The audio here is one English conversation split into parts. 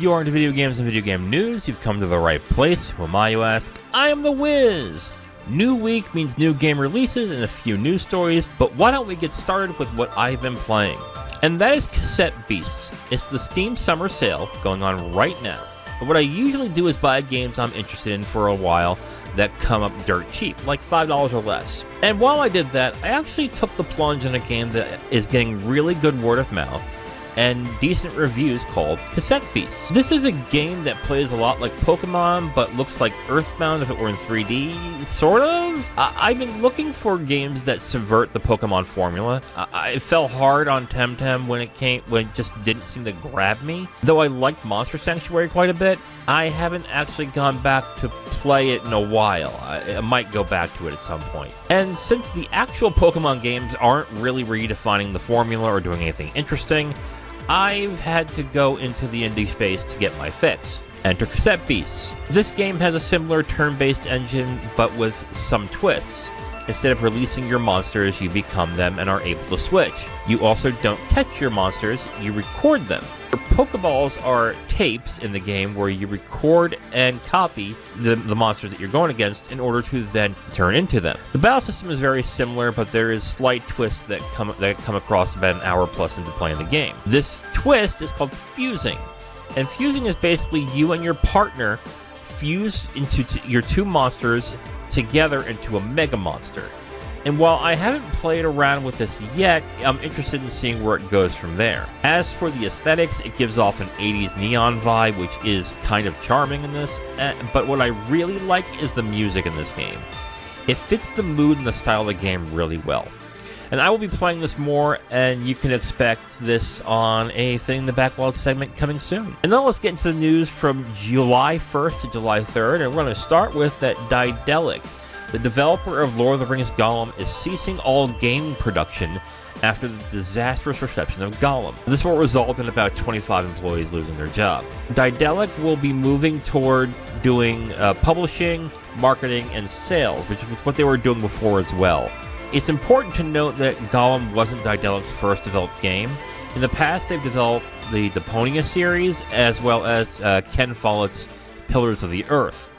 you are into video games and video game news, you've come to the right place. Who am I, you ask? I am the Wiz! New week means new game releases and a few news stories, but why don't we get started with what I've been playing? And that is Cassette Beasts. It's the Steam Summer Sale going on right now. And what I usually do is buy games I'm interested in for a while that come up dirt cheap, like $5 or less. And while I did that, I actually took the plunge in a game that is getting really good word of mouth and decent reviews called Cassette Beasts. This is a game that plays a lot like Pokemon, but looks like Earthbound if it were in 3D, sort of? I've been looking for games that subvert the Pokemon formula. I fell hard on Temtem when it just didn't seem to grab me. Though I liked Monster Sanctuary quite a bit, I haven't actually gone back to play it in a while. I might go back to it at some point. And since the actual Pokemon games aren't really redefining the formula or doing anything interesting, I've had to go into the indie space to get my fix. Enter Cassette Beasts. This game has a similar turn-based engine, but with some twists. Instead of releasing your monsters, you become them and are able to switch. You also don't catch your monsters, you record them. Your Pokeballs are tapes in the game where you record and copy the monsters that you're going against in order to then turn into them. The battle system is very similar, but there is slight twists that come across about an hour plus into playing the game. This twist is called fusing. And fusing is basically you and your partner fuse into your two monsters together into a mega monster. And while I haven't played around with this yet, I'm interested in seeing where it goes from there. As for the aesthetics, it gives off an 80s neon vibe, which is kind of charming in this, but what I really like is the music in this game. It fits the mood and the style of the game really well. And I will be playing this more, and you can expect this on a Thing in the Backlog segment coming soon. And now let's get into the news from July 1st to July 3rd, and we're going to start with that Daedelic. The developer of Lord of the Rings Gollum is ceasing all game production after the disastrous reception of Gollum. This will result in about 25 employees losing their job. Daedelic will be moving toward doing publishing, marketing, and sales, which is what they were doing before as well. It's important to note that Gollum wasn't Daedelic's first developed game. In the past, they've developed the Deponia series, as well as Ken Follett's Pillars of the Earth.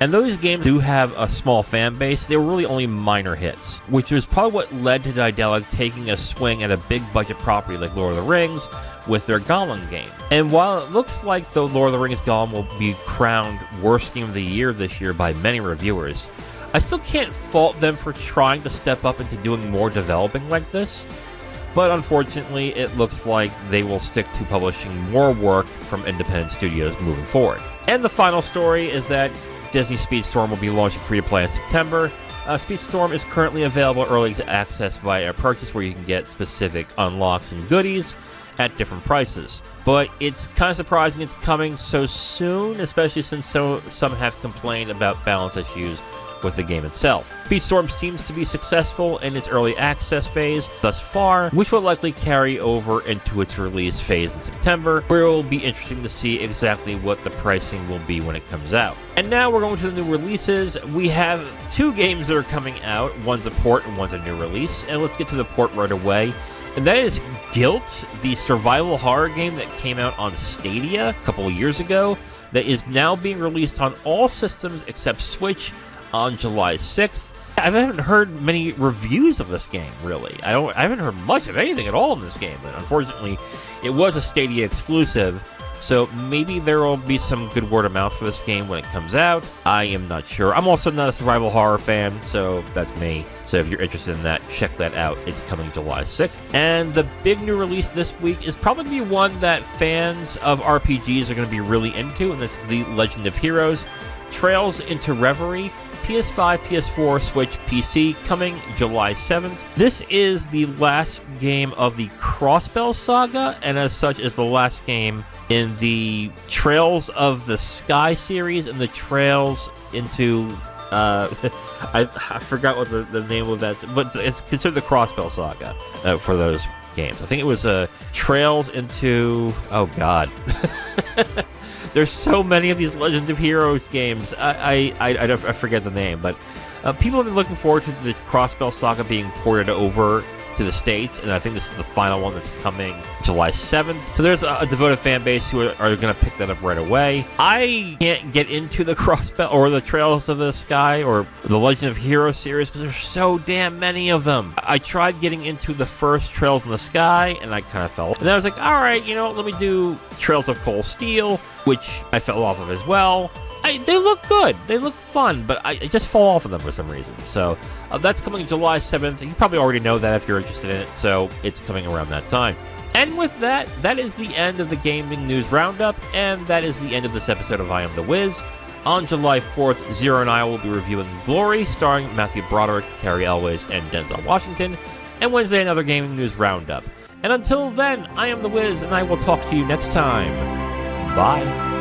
And those games do have a small fan base. They were really only minor hits, which was probably what led to Daedelic taking a swing at a big budget property like Lord of the Rings with their Gollum game. And while it looks like the Lord of the Rings Gollum will be crowned worst game of the year this year by many reviewers, I still can't fault them for trying to step up into doing more developing like this. But unfortunately, it looks like they will stick to publishing more work from independent studios moving forward. And the final story is that Disney Speedstorm will be launching free-to-play in September. Speedstorm is currently available early access via purchase, where you can get specific unlocks and goodies at different prices. But it's kind of surprising it's coming so soon, especially since some have complained about balance issues with the game itself. Speedstorm seems to be successful in its early access phase thus far, which will likely carry over into its release phase in September, where it will be interesting to see exactly what the pricing will be when it comes out. And now we're going to the new releases. We have two games that are coming out. One's a port and one's a new release. And let's get to the port right away. And that is Guilt, the survival horror game that came out on Stadia a couple of years ago, that is now being released on all systems except Switch on July 6th. I haven't heard many reviews of this game, really. I haven't heard much of anything at all in this game, but unfortunately, it was a Stadia exclusive, so maybe there will be some good word of mouth for this game when it comes out. I am not sure. I'm also not a survival horror fan, so that's me. So if you're interested in that, check that out. It's coming July 6th. And the big new release this week is probably going to be one that fans of RPGs are going to be really into, and that's The Legend of Heroes: Trails into Reverie. PS5, PS4, Switch, PC, coming July 7th. This is the last game of the Crossbell saga, and as such is the last game in the Trails of the Sky series and the Trails into... I forgot what the name of that... But it's considered the Crossbell saga for those games. I think it was Trails into... Oh, God. There's so many of these Legend of Heroes games. I forget the name, but people have been looking forward to the Crossbell saga being ported over to the States, and I think this is the final one that's coming July 7th. So there's a devoted fan base who are going to pick that up right away. I can't get into the Crossbelt or the Trails of the Sky or the Legend of Heroes series because there's so damn many of them. I tried getting into the first Trails in the Sky, and I kind of fell. And then I was like, all right, you know what, let me do Trails of Cold Steel, which I fell off of as well. They look good. They look fun, but I just fall off of them for some reason. So that's coming July 7th. You probably already know that if you're interested in it, so it's coming around that time. And with that, that is the end of the Gaming News Roundup, and that is the end of this episode of I Am The WIz. On July 4th, Zero and I will be reviewing Glory, starring Matthew Broderick, Carrie Elways, and Denzel Washington, and Wednesday, another Gaming News Roundup. And until then, I am The WIz, and I will talk to you next time. Bye.